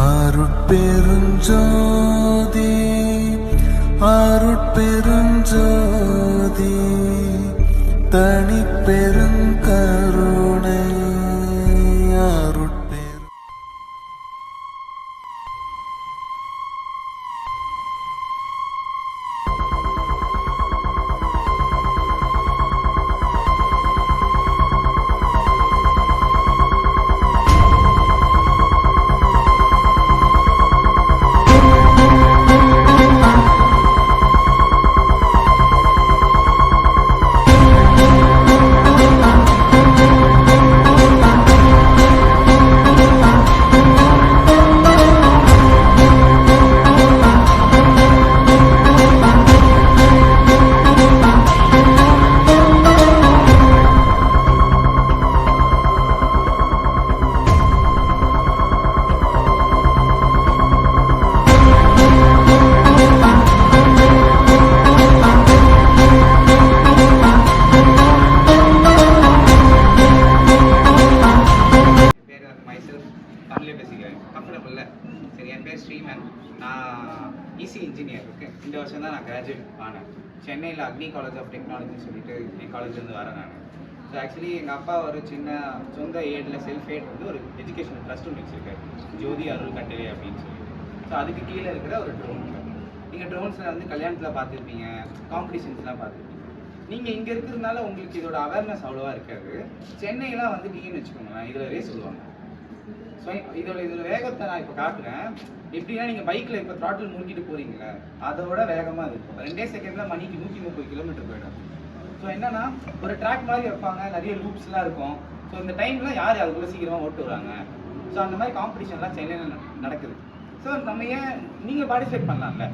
அருட்பெருஞ்சோதி அருட்பெருஞ்சோதி தனிப்பெருங்கருணை easy engineer. Okay, இந்த வருஷம் தான் நான் கிராஜுவேட் ஆனேன். சென்னையில் அக்னி காலேஜ் ஆஃப் டெக்னாலஜின்னு சொல்லிட்டு என் காலேஜ்லேருந்து வரேன் நான். ஸோ ஆக்சுவலி எங்கள் அப்பா ஒரு சின்ன சொந்த ஏடில் செல்ஃப் ஏட் வந்து ஒரு எஜுகேஷனல் ட்ரஸ்ட் ஒன்று வச்சுருக்காரு, ஜோதி அருள் கட்டளை அப்படின்னு சொல்லிட்டு. ஸோ அதுக்கு கீழே இருக்கிற ஒரு ட்ரோன். நீங்கள் ட்ரோன்ஸில் வந்து கல்யாணத்தில் பார்த்துருப்பீங்க, காம்படிஷன்ஸ்லாம் பார்த்துருப்பீங்க. நீங்கள் இங்கே இருக்கிறதுனால உங்களுக்கு இதோட அவேர்னஸ் அவ்வளோவா இருக்காது. சென்னையெல்லாம் வந்துட்டீங்கன்னு வச்சுக்கோங்களேன், இதில் ரேஸ் சொல்லுவாங்க. ஸோ இதோட வேகத்தை நான் இப்போ காட்டுறேன். எப்படின்னா நீங்கள் பைக்கில் இப்போ த்ராட்டில் முறுக்கிட்டு போகிறீங்களே, அதோட வேகமாக இருக்கும். 2 செகண்டில் மணிக்கு 130 கிலோமீட்டர் போயிடும். ஸோ என்னன்னா ஒரு ட்ராக் மாதிரி வைப்பாங்க, நிறைய லூப்ஸ்லாம் இருக்கும். ஸோ இந்த டைமில் யார் அதுக்குள்ளே சீக்கிரமாக ஓட்டு வராங்க. ஸோ அந்த மாதிரி காம்படிஷன்லாம் சென்னையில் நடக்குது. ஸோ நம்ம ஏன் நீங்கள் பார்ட்டிசிபேட் பண்ணலாம்ல,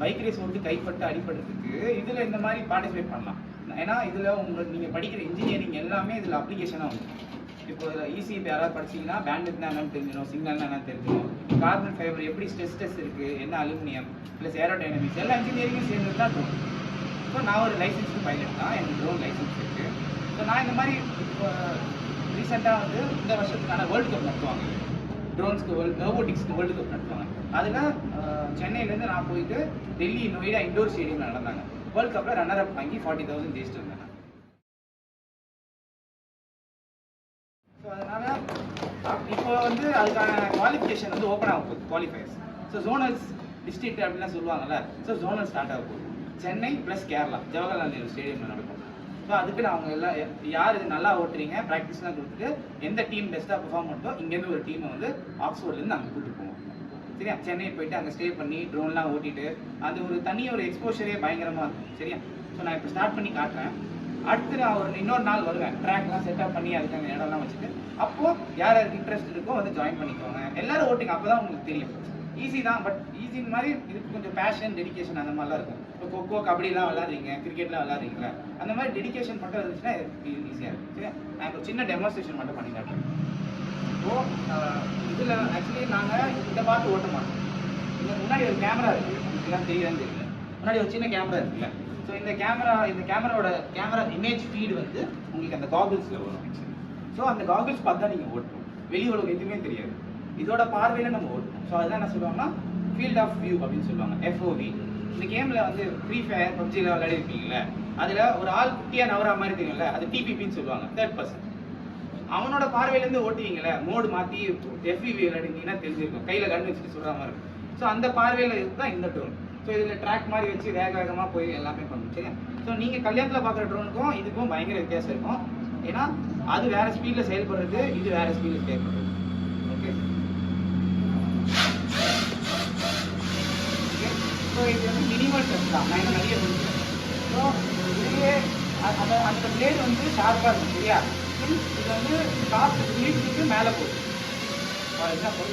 பைக் ரேஸ் ஓட்டு கைப்பட்டு அடிப்படுறதுக்கு இதில் இந்த மாதிரி பார்ட்டிசிபேட் பண்ணலாம். ஏன்னா இதில் உங்களுக்கு நீங்கள் படிக்கிற இன்ஜினியரிங் எல்லாமே இதில் அப்ளிகேஷனாக வந்து இப்போ ஈஸி இப்போ யாராவது படிச்சிங்கன்னா பேண்ட்விட்னா என்னன்னு தெரிஞ்சிடும், சிக்னல்னா என்னன்னு தெரிஞ்சிடும், கார்பன் ஃபைபர் எப்படி ஸ்ட்ரெஸ் இருக்குது, என்ன அலுமினியம் ப்ளஸ் ஏரோடைனமிக்ஸ் எல்லா இன்ஜினியரிங்கும் சேர்ந்து தான் ட்ரோன். ஸோ நான் ஒரு லைசன்ஸ்டு பைலட் தான், எனக்கு ட்ரோன் லைசன்ஸ் இருக்குது. ஸோ நான் இந்த மாதிரி இப்போ ரீசெண்டாக வந்து இந்த வருஷத்துக்கான வேர்ல்டு கப் நடத்துவாங்க, ட்ரோன்ஸ்க்கு ரோபோட்டிக்ஸ்க்கு வேர்ல்டு கப் நடத்துவாங்க. அதில் சென்னையிலேருந்து நான் போயிட்டு டெல்லி நொய்டா இண்டோர் ஸ்டேடியமில் நடந்தாங்க. வேர்ல்டு கப்பில் ரன்னர் அப் வாங்கி 40,000 ஜெயிச்சுட்டு இருந்தேன். ஸோ அதனால் இப்போ வந்து அதுக்கான குவாலிஃபிகேஷன் வந்து ஓப்பன் ஆக போகுது, குவாலிஃபயர்ஸ். ஸோ ஜோனல்ஸ் டிஸ்ட்ரிக்ட் அப்படின்லாம் சொல்லுவாங்கல்ல, ஸோ ஜோனல் ஸ்டார்ட் ஆக போகுது. சென்னை ப்ளஸ் கேரளா ஜவஹர்லால் நேரு ஸ்டேடியமில் நடக்கும். ஸோ அதுக்கு அவங்க எல்லாம் யார் இது நல்லா ஓட்டுறீங்க ப்ராக்டிஸ்லாம் கொடுத்துட்டு எந்த டீம் பெஸ்ட்டாக பெர்ஃபார்ம் பண்ணோ இங்கேருந்து ஒரு டீமை வந்து ஆக்ஸ்ஃபோர்ட்லேருந்து அங்கே கூப்பிட்டு போவோம். சரியா, சென்னை போயிட்டு அங்கே ஸ்டே பண்ணி ட்ரோன்லாம் ஓட்டிட்டு அது ஒரு ஒரு எக்ஸ்போஷரே பயங்கரமாக இருக்கும். சரியா, ஸோ நான் இப்போ ஸ்டார்ட் பண்ணி காட்டுறேன். அடுத்து நான் இன்னொரு நாள் வருவேன், ட்ராக்லாம் செட்டப் பண்ணி அதுக்கான இடம்லாம் வச்சுட்டு அப்போது யார் யாருக்கு இன்ட்ரெஸ்ட் இருக்கோ வந்து ஜாயின் பண்ணிக்கோங்க. எல்லோரும் ஓட்டிங்க, அப்போ தான் உங்களுக்கு தெரியும். ஈஸி தான், பட் ஈஸின் மாதிரி இதுக்கு கொஞ்சம் பேஷன் டெடிக்கேஷன் அந்த மாதிரிலாம் இருக்கும். இப்போ கொக்கோ கபடிலாம் விளாட்றீங்க, கிரிக்கெட்லாம் விளாட்றீங்களா, அந்த மாதிரி டெடிக்கேஷன் மட்டும் இருந்துச்சுன்னா ஈஸியாக இருக்கும். சரியா, நான் இப்போ சின்ன டெமான்ஸ்ட்ரேஷன் மட்டும் பண்ணி காட்டுறேன். ஸோ இதில் ஆக்சுவலி நாங்கள் இந்த பார்த்து ஓட்ட மாட்டோம். இதுக்கு முன்னாடி ஒரு கேமரா இருக்குது, இதெல்லாம் தெரியாதுன்னு தெரியல. முன்னாடி ஒரு சின்ன கேமரா இருக்குல்ல, ஸோ இந்த கேமராவோட இமேஜ் ஃபீடு வந்து உங்களுக்கு அந்த காகிள்ஸில் வரும். ஸோ அந்த காகிள்ஸ் பார்த்தா நீங்கள் ஓட்டணும், வெளி உலகம் எதுவுமே தெரியாது, இதோட பார்வையில் நம்ம ஓட்டணும். ஸோ அதெல்லாம் என்ன சொல்லுவாங்கன்னா ஃபீல்ட் ஆஃப் வியூ அப்படின்னு சொல்லுவாங்க, FOV. இந்த கேமில் வந்து ஃப்ரீ ஃபயர் பப்ஜியில் விளையாடி இருக்கீங்களே, அதில் ஒரு ஆள் குட்டியாக நவரா மாதிரி தெரியும்ல, அது TPPன்னு சொல்லுவாங்க, 3rd person. அவனோட பார்வையிலேருந்து ஓட்டுவீங்களே, மோடு மாற்றி FPV விளையாடிங்கன்னா தெரிஞ்சிருக்கும், கையில் கண் வச்சுட்டு சொல்கிற மாதிரி இருக்கும். ஸோ அந்த பார்வையில் இதுதான் இந்த ட்ரோன். ஸோ இதில் ட்ராக் மாதிரி வச்சு வேகமாக போய் எல்லாமே பண்ணணும். சரியா, ஸோ நீங்கள் கல்யாணத்தில் பார்க்குற ட்ரோனுக்கும் இதுக்கும் பயங்கர வித்தியாசம் இருக்கும். ஏன்னா அது வேறு ஸ்பீடில் செயல்படுறது, இது வேறு ஸ்பீடில் செயல்படுறது. ஓகே, ஸோ இது வந்து மினிமல் டெஸ்ட் தான், நான் நிறைய சொல்லிக்கிறேன். ஸோ இதுலேயே அந்த பிளேடு வந்து ஷார்ப்பாக இருக்கும். சரியா, இது வந்து டாப் ஸ்பீடுக்கு மேலே போகும். ஃபார் எக்ஸாம்பிள்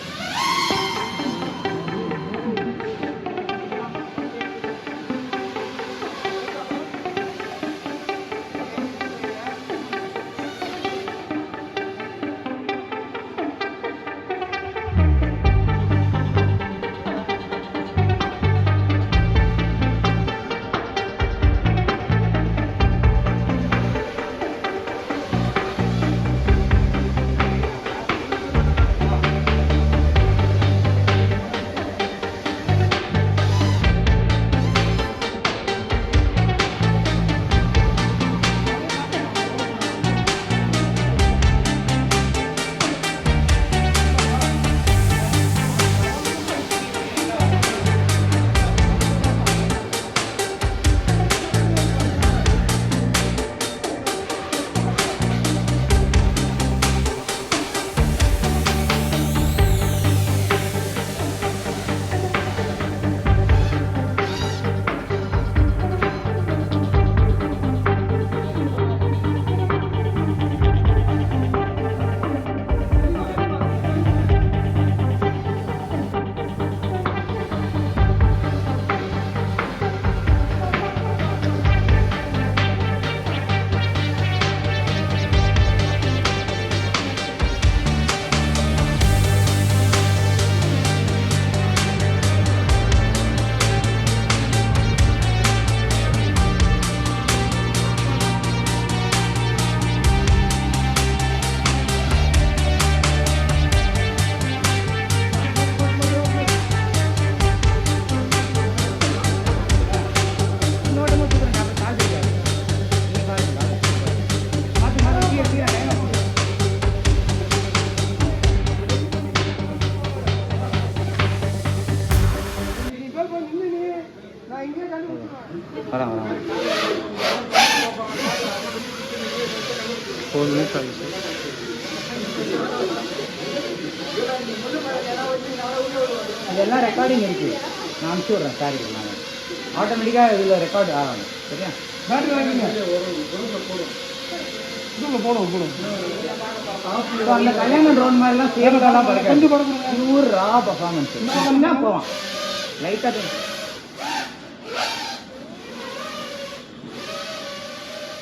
வரேன் வரேன் 4 minutes ஆகிடுச்சு. அதெல்லாம் ரெக்கார்டிங் இருக்குது. நான் அனுப்பிச்சி விட்றேன் சாருக்கு. நான் ஆட்டோமேட்டிக்காக இதில் ரெக்கார்டு ஆகணும். சரியா? பேட்டரி வாங்கிங்க. அந்த கல்யாணம் ரோன் மாதிரிலாம் சேவகாலாம் பியூர் ரா பர்ஃபார்மன்ஸ் என்ன போவான் லைட்டாக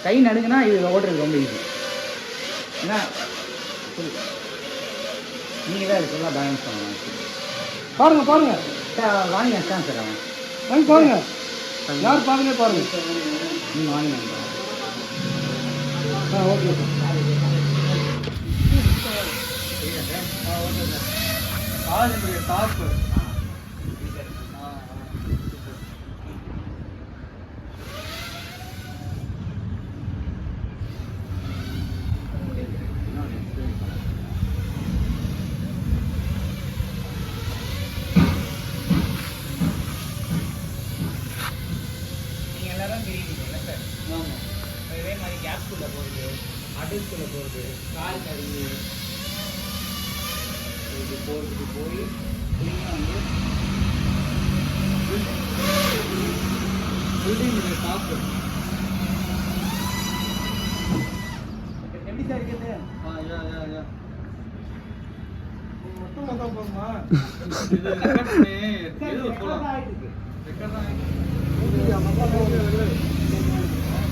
கை நடுங்கன்னா இது ஓடுறது ரொம்ப ஈஸி. ஏன்னா நீங்கள் தான் இது ஃபுல்லாக பேலன்ஸ் பண்ணலாம். பாருங்க வாங்கி வச்சான் சார் அவன் வாங்கி பாருங்க. யார் பார்க்கலே பாருங்க. நீங்கள் வாங்கி ஓகே டாப்பு நீங்கள் எல்லாரும் தெரியுறீங்கல்ல சார்? இதே மாதிரி கேப்குள்ளே போகுது, அடுக்குள்ளே போகுது, கால் கருவி இது போகிறதுக்கு போய் திரும்ப வந்து பில்டிங் டாப்பு எப்படி சார் இருக்குது? மட்டும் மொத்தம் போகுமா?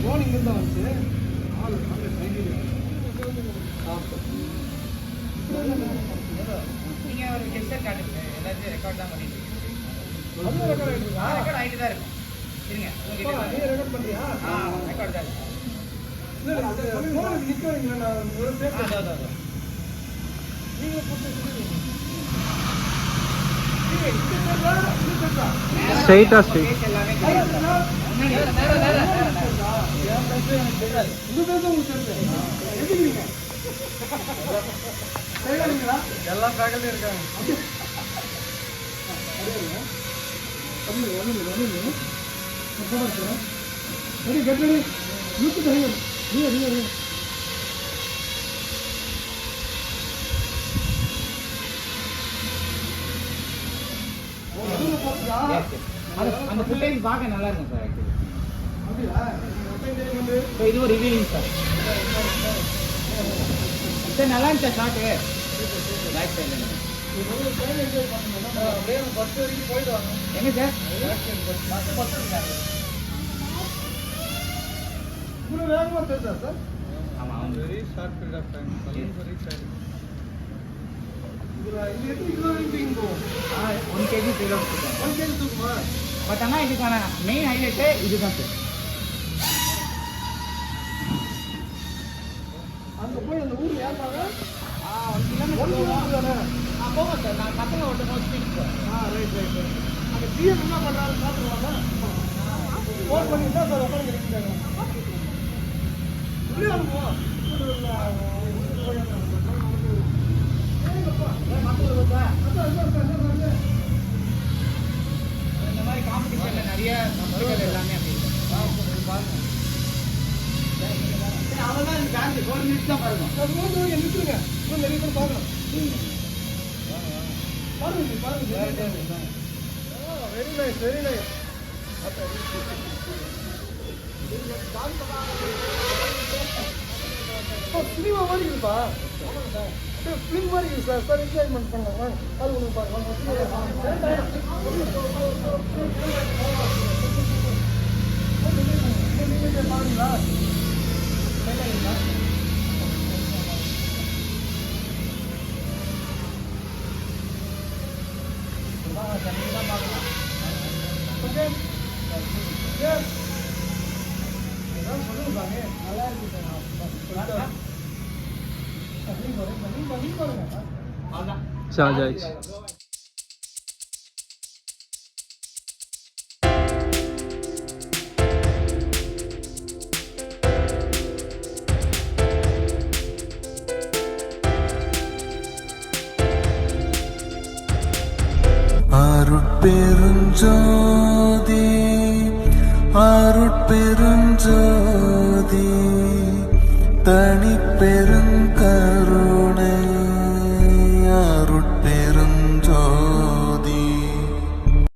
போனிங் இருந்தால் வந்து நீங்கள் ஒரு ஹெட்செட் காட்டுங்க. எல்லாத்தையும் ரெக்கார்ட் தான் பண்ணிட்டு ரெக்கார்ட் ஆகிட்டு தான் இருக்கும். இருங்க ரெக்கார்ட் பண்ணுறியா? ரெக்கார்ட் தான் இருக்கு. ஸ்ட்ரைட்டாக எல்லா ஃபேக்கல்ட்டியும் இருக்காங்க. அந்த ஃபுட்டேஜ் பார்க்க நல்லா இருக்கும் சார். ஆக்சுவலி இது ஒரு ரிவ்யூவிங் சார். சார் நல்லா இருந்துச்சா ஷாட்டு? பேக் சைடில் எங்க சார்? ஆமாம் very short period of time. One KG தூக்குமா? பட் ஆனால் இதுக்கான மெயின் ஹைலைட்டு இதுதான் சார். அங்கே போய் அந்த ஊரில் ஏற்பாங்க போவோம் சார். நான் பசங்க ஓட்டும் போது ஸ்பீட் போகிறேன். ரைட் அங்கே சிஎம் என்ன பண்ணுறாரு பார்த்துருவாங்க. ஃபோன் பண்ணி தான் சார் உட்காந்து கிடைக்கிறாங்க. இப்படியே அனுப்புவோம். இந்த மாதிரி காம்படிஷனில் நிறைய மக்கள் எல்லாமே அப்படி அவ்வளோதான் எனக்கு காசு 4 மினிட்ஸ் தான் பாருங்க. நிறுத்துருங்க. இன்னும் நிறைய பேர் பார்க்கலாம். பாருங்க. Very nice very nice. Cinema மாதிரி இருக்குப்பா. ஃபிலிம் மாதிரி இருக்கு சார். சார் என்ஜாய்மெண்ட் பண்ணலாம். அது ஒன்று பாருங்க. பாருங்களா ஓகே சொல்லுங்க. நல்லா இருக்கு சார். சார்ஜ் ஆயிடுச்சு. அருட்பெருஞ்சோதி அருள் அருட்பெருஞ்சோதி தனி பெருங்கருணை